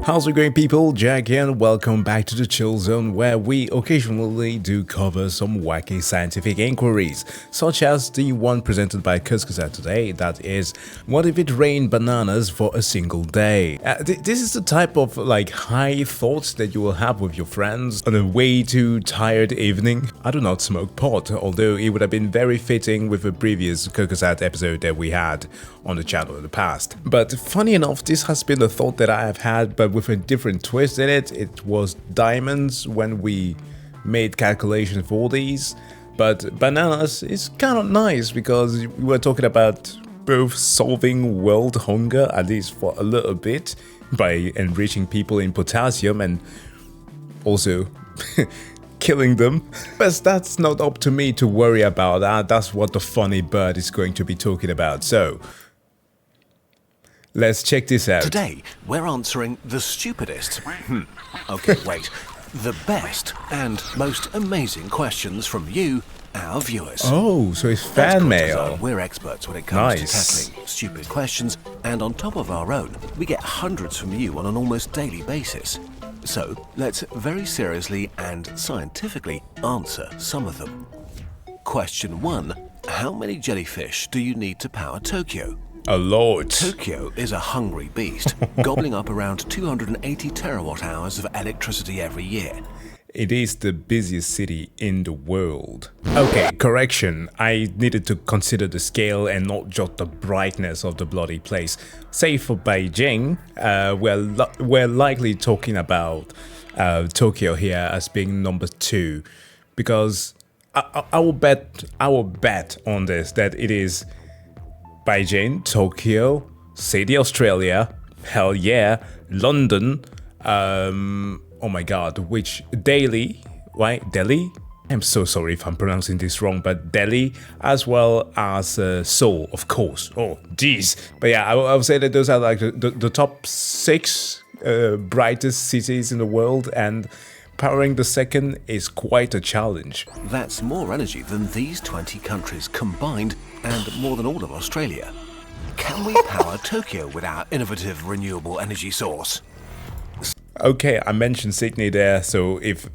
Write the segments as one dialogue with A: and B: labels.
A: How's it going, people? Jack here and welcome back to the Chill Zone, where we occasionally do cover some wacky scientific inquiries, such as the one presented by Kuskusa today, that is, what if it rained bananas for a single day? This is the type of high thoughts that you will have with your friends on a way too tired evening. I do not smoke pot, although it would have been very fitting with a previous Kuskusa episode that we had on the channel in the past. But funny enough, this has been a thought that I have had, but with a different twist in it. It was diamonds when we made calculations for these, but bananas is kind of nice because we were talking about both solving world hunger, at least for a little bit, by enriching people in potassium and also killing them. But that's not up to me to worry about. That's what the funny bird is going to be talking about. So let's check this out.
B: Today, we're answering the stupidest, okay, wait, the best and most amazing questions from you, our viewers.
A: Oh, so it's fan mail.
B: We're experts when it comes
A: Nice.
B: to tackling stupid questions, and on top of our own, we get hundreds from you on an almost daily basis. So, let's very seriously and scientifically answer some of them. Question 1. How many jellyfish do you need to power Tokyo?
A: A lot.
B: Tokyo is a hungry beast, gobbling up around 280 terawatt-hours of electricity every year.
A: It is the busiest city in the world. Okay, correction. I needed to consider the scale and not just the brightness of the bloody place. Say for Beijing, we're likely talking about Tokyo here as being number 2, because I will bet on this that it is Beijing, Tokyo, Sydney, Australia, hell yeah, London, oh my god, which Delhi, right? Delhi? I'm so sorry if I'm pronouncing this wrong, but Delhi, as well as Seoul, of course. Oh, jeez. But yeah, I would say that those are like the top 6 brightest cities in the world, and powering the second is quite a challenge.
B: That's more energy than these 20 countries combined and more than all of Australia. Can we power Tokyo with our innovative renewable energy source?
A: Okay, I mentioned Sydney there, so if...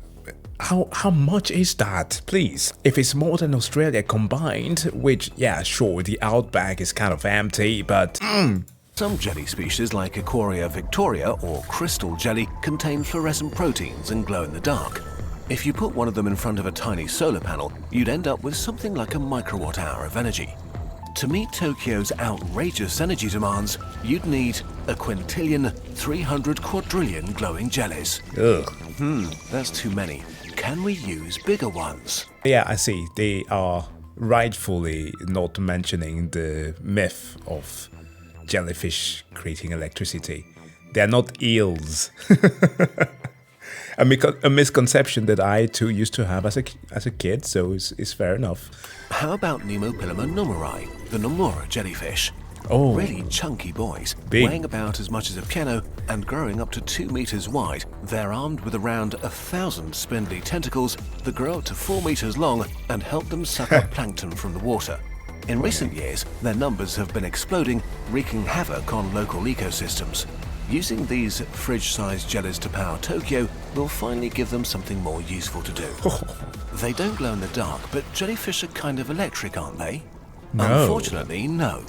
A: How much is that, please? If it's more than Australia combined, which, yeah, sure, the outback is kind of empty, but...
B: Some jelly species like Aquaria victoria or crystal jelly contain fluorescent proteins and glow in the dark. If you put one of them in front of a tiny solar panel, you'd end up with something like a microwatt hour of energy. To meet Tokyo's outrageous energy demands, you'd need a quintillion, 300 quadrillion glowing jellies.
A: Ugh.
B: That's too many. Can we use bigger ones?
A: Yeah, I see. They are rightfully not mentioning the myth of jellyfish creating electricity. They are not eels. A misconception that I too used to have as a kid, so it's fair enough.
B: How about Nemopilema nomuri, the Nomura jellyfish?
A: Oh,
B: really chunky boys,
A: big.
B: weighing about as much as a piano and growing up to 2 meters wide. They're armed with around 1,000 spindly tentacles that grow up to 4 meters long and help them suck up plankton from the water. In recent years, their numbers have been exploding, wreaking havoc on local ecosystems. Using these fridge-sized jellies to power Tokyo will finally give them something more useful to do. They don't glow in the dark, but jellyfish are kind of electric, aren't they?
A: No.
B: Unfortunately, no.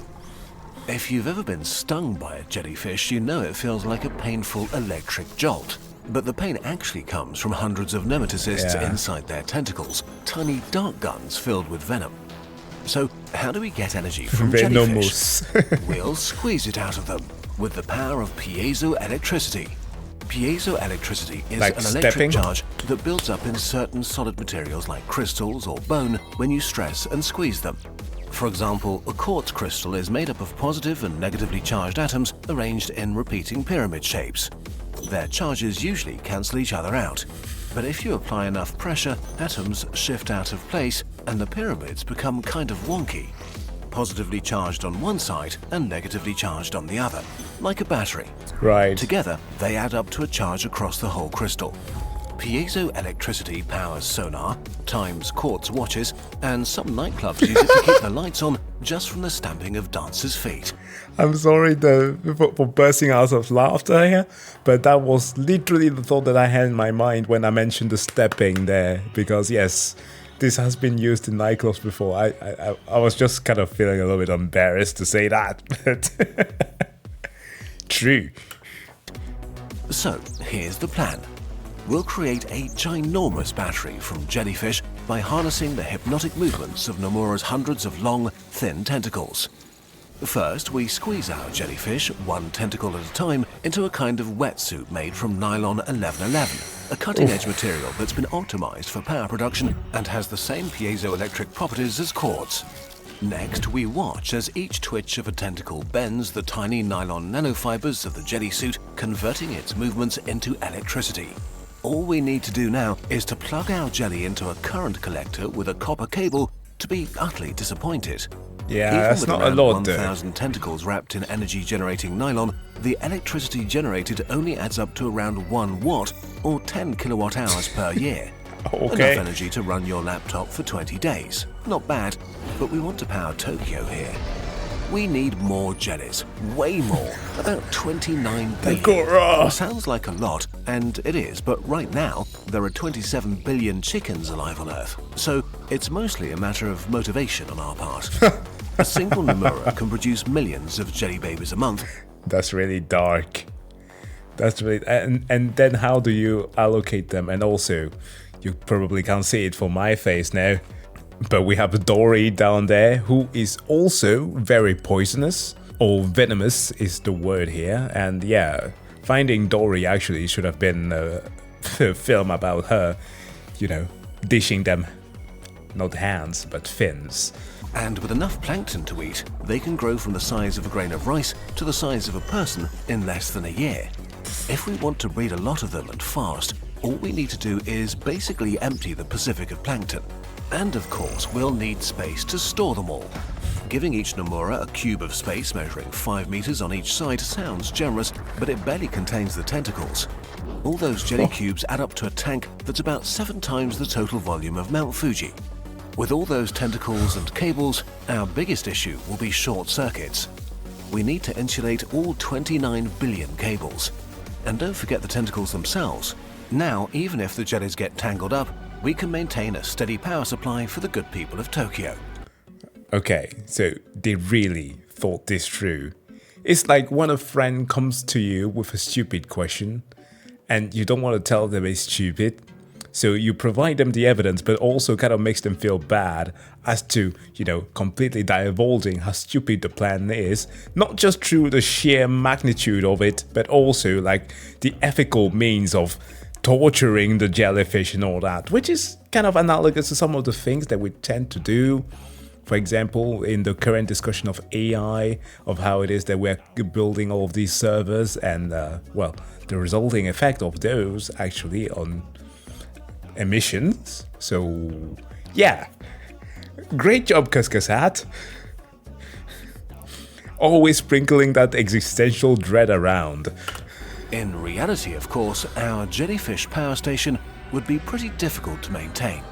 B: If you've ever been stung by a jellyfish, you know it feels like a painful electric jolt. But the pain actually comes from hundreds of nematocysts inside their tentacles, tiny dart guns filled with venom. So, how do we get energy from
A: Venomous.
B: jellyfish? We'll squeeze it out of them with the power of piezoelectricity. Piezoelectricity is
A: Like
B: an electric
A: stepping?
B: charge that builds up in certain solid materials like crystals or bone when you stress and squeeze them. For example, a quartz crystal is made up of positive and negatively charged atoms arranged in repeating pyramid shapes. Their charges usually cancel each other out. But if you apply enough pressure, atoms shift out of place and the pyramids become kind of wonky. Positively charged on one side and negatively charged on the other, like a battery.
A: Right.
B: Together, they add up to a charge across the whole crystal. Piezoelectricity powers sonar, times quartz watches, and some nightclubs use it to keep the lights on just from the stamping of dancers' feet.
A: I'm sorry for bursting out of laughter here, but that was literally the thought that I had in my mind when I mentioned the stepping there. Because yes, this has been used in nightclubs before. I was just kind of feeling a little bit embarrassed to say that, but true.
B: So here's the plan. We'll create a ginormous battery from jellyfish by harnessing the hypnotic movements of Nomura's hundreds of long, thin tentacles. First, we squeeze our jellyfish, one tentacle at a time, into a kind of wetsuit made from nylon 1111, a cutting-edge material that's been optimized for power production and has the same piezoelectric properties as quartz. Next, we watch as each twitch of a tentacle bends the tiny nylon nanofibers of the jelly suit, converting its movements into electricity. All we need to do now is to plug our jelly into a current collector with a copper cable to be utterly disappointed.
A: Yeah,
B: Even
A: that's
B: with
A: not a
B: around
A: lot
B: 1,000 tentacles wrapped in energy-generating nylon, the electricity generated only adds up to around 1 watt or 10 kilowatt hours per year.
A: Okay.
B: Enough energy to run your laptop for 20 days. Not bad, but we want to power Tokyo here. We need more jellies, way more, about 29 billion. Sounds like a lot, and it is, but right now there are 27 billion chickens alive on Earth, so it's mostly a matter of motivation on our part. A single Nomura can produce millions of jelly babies a month.
A: That's really dark. That's really, and then how do you allocate them? And also, you probably can't see it from my face now, but we have Dory down there, who is also very poisonous, or venomous is the word here. And yeah, Finding Dory actually should have been a film about her, you know, dishing them, not hands, but fins.
B: And with enough plankton to eat, they can grow from the size of a grain of rice to the size of a person in less than a year. If we want to breed a lot of them and fast, all we need to do is basically empty the Pacific of plankton. And of course, we'll need space to store them all. Giving each Nomura a cube of space measuring 5 meters on each side sounds generous, but it barely contains the tentacles. All those jelly cubes add up to a tank that's about 7 times the total volume of Mount Fuji. With all those tentacles and cables, our biggest issue will be short circuits. We need to insulate all 29 billion cables. And don't forget the tentacles themselves. Now, even if the jellies get tangled up, we can maintain a steady power supply for the good people of Tokyo.
A: Okay, so they really thought this through. It's like when a friend comes to you with a stupid question and you don't want to tell them it's stupid. So you provide them the evidence, but also kind of makes them feel bad as to, you know, completely divulging how stupid the plan is. Not just through the sheer magnitude of it, but also like the ethical means of torturing the jellyfish and all that, which is kind of analogous to some of the things that we tend to do. For example, in the current discussion of AI, of how it is that we're building all of these servers and, well, the resulting effect of those actually on emissions. So, yeah. Great job, Kaskasat. Always sprinkling that existential dread around.
B: In reality, of course, our jellyfish power station would be pretty difficult to maintain.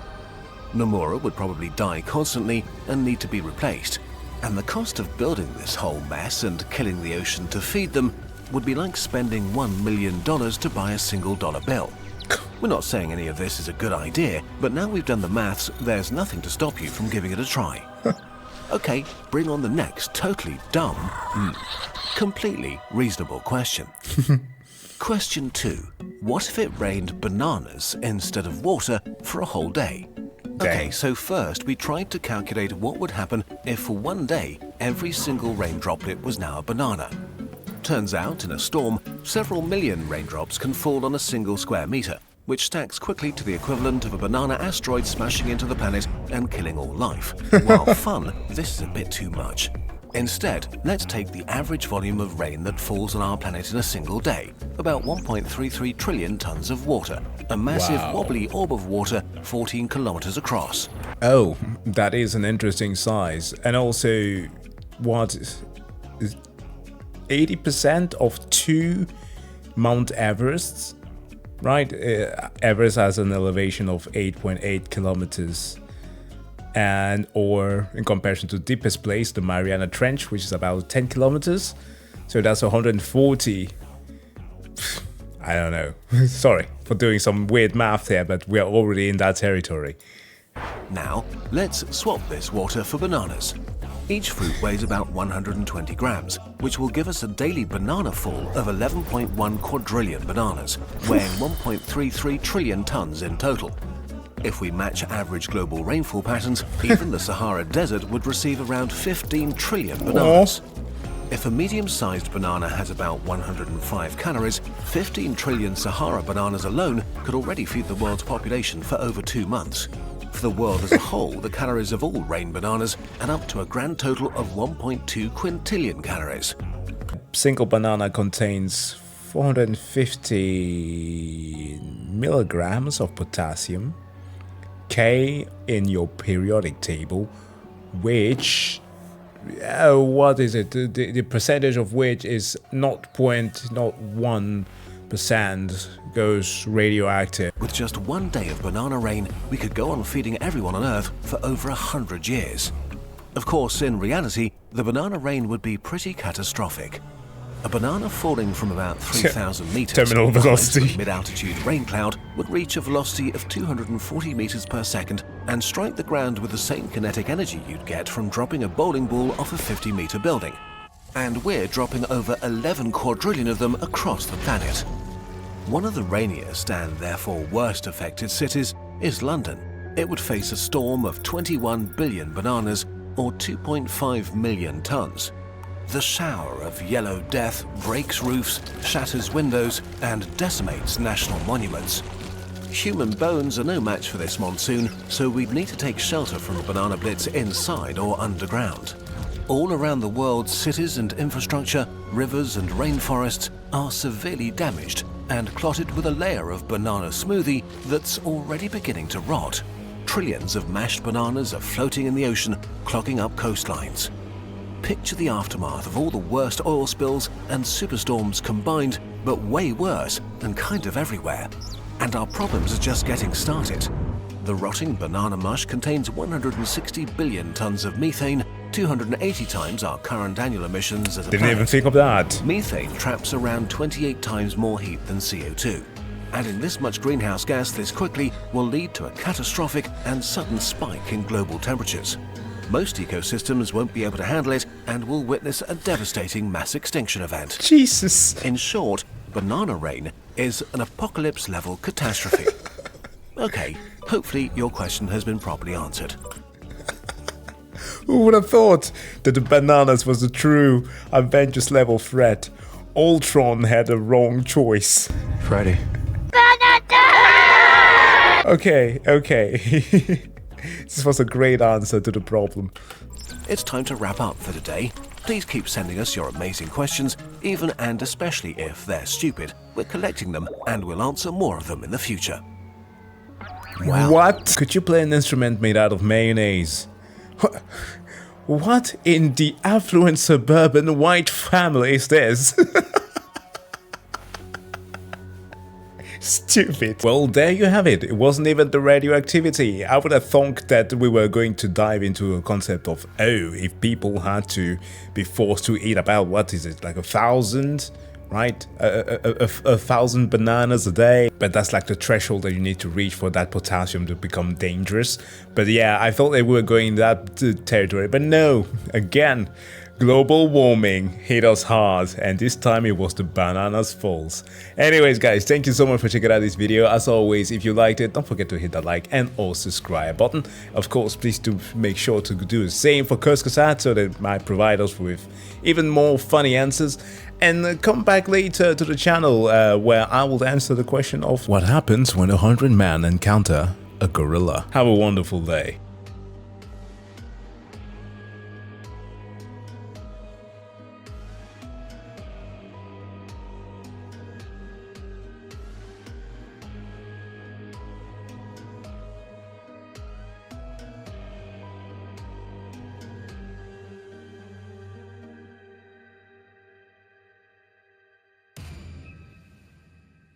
B: Nomura would probably die constantly and need to be replaced. And the cost of building this whole mess and killing the ocean to feed them would be like spending $1 million to buy a single dollar bill. We're not saying any of this is a good idea, but now we've done the maths, there's nothing to stop you from giving it a try. Okay, bring on the next totally dumb, completely reasonable question. Question 2. What if it rained bananas instead of water for a whole day? Okay, so first we tried to calculate what would happen if for one day every single rain droplet was now a banana. Turns out, in a storm, several million raindrops can fall on a single square meter, which stacks quickly to the equivalent of a banana asteroid smashing into the planet and killing all life. While fun, this is a bit too much. Instead, let's take the average volume of rain that falls on our planet in a single day, about 1.33 trillion tons of water, a massive wobbly orb of water 14 kilometers across.
A: Oh, that is an interesting size. And also, what is 80% of 2 Mount Everests? right? Everest has an elevation of 8.8 kilometers, and or in comparison to the deepest place, the Mariana Trench, which is about 10 kilometers. So that's 140. I don't know. Sorry for doing some weird math here, but we are already in that territory.
B: Now, let's swap this water for bananas. Each fruit weighs about 120 grams, which will give us a daily banana fall of 11.1 quadrillion bananas, weighing 1.33 trillion tons in total. If we match average global rainfall patterns, even the Sahara Desert would receive around 15 trillion bananas. If a medium-sized banana has about 105 calories, 15 trillion Sahara bananas alone could already feed the world's population for over 2 months. For the world as a whole, the calories of all rain bananas add up to a grand total of 1.2 quintillion calories.
A: Single banana contains 450 milligrams of potassium, K in your periodic table, which, what is it? The percentage of which is 0.01% goes radioactive.
B: With just one day of banana rain, we could go on feeding everyone on Earth for over 100 years. Of course, in reality, the banana rain would be pretty catastrophic. A banana falling from about 3,000 meters
A: terminal velocity
B: mid-altitude rain cloud would reach a velocity of 240 meters per second and strike the ground with the same kinetic energy you'd get from dropping a bowling ball off a 50-meter building. And we're dropping over 11 quadrillion of them across the planet. One of the rainiest and therefore worst affected cities is London. It would face a storm of 21 billion bananas, or 2.5 million tons. The shower of yellow death breaks roofs, shatters windows, and decimates national monuments. Human bones are no match for this monsoon, so we'd need to take shelter from the banana blitz inside or underground. All around the world, cities and infrastructure, rivers and rainforests are severely damaged and clotted with a layer of banana smoothie that's already beginning to rot. Trillions of mashed bananas are floating in the ocean, clogging up coastlines. Picture the aftermath of all the worst oil spills and superstorms combined, but way worse and kind of everywhere. And our problems are just getting started. The rotting banana mush contains 160 billion tons of methane, 280 times our current annual emissions as a
A: Didn't
B: planet.
A: even think of that.
B: Methane traps around 28 times more heat than CO2. Adding this much greenhouse gas this quickly will lead to a catastrophic and sudden spike in global temperatures. Most ecosystems won't be able to handle it and will witness a devastating mass extinction event.
A: Jesus.
B: In short, banana rain is an apocalypse-level catastrophe. Okay, hopefully your question has been properly answered.
A: Who would have thought that the bananas was the true Avengers level threat? Ultron had a wrong choice.
C: Friday.
A: Okay. This was a great answer to the problem.
B: It's time to wrap up for today. Please keep sending us your amazing questions, even and especially if they're stupid. We're collecting them and we'll answer more of them in the future. Wow.
A: What? Could you play an instrument made out of mayonnaise? What in the affluent suburban white family is this? Stupid. Well, there you have it. It wasn't even the radioactivity. I would have thought that we were going to dive into a concept of, oh, if people had to be forced to eat about, what is it, like 1,000, right? A 1,000 bananas a day. But that's like the threshold that you need to reach for that potassium to become dangerous. But yeah, I thought they were going that territory. But no, again, global warming hit us hard, and this time it was the bananas falls. Anyways guys, thank you so much for checking out this video. As always, if you liked it, don't forget to hit that like and or subscribe button. Of course, please do make sure to do the same for Kurzgesagt so that it might provide us with even more funny answers. And come back later to the channel where I will answer the question of what happens when 100 men encounter a gorilla. Have a wonderful day.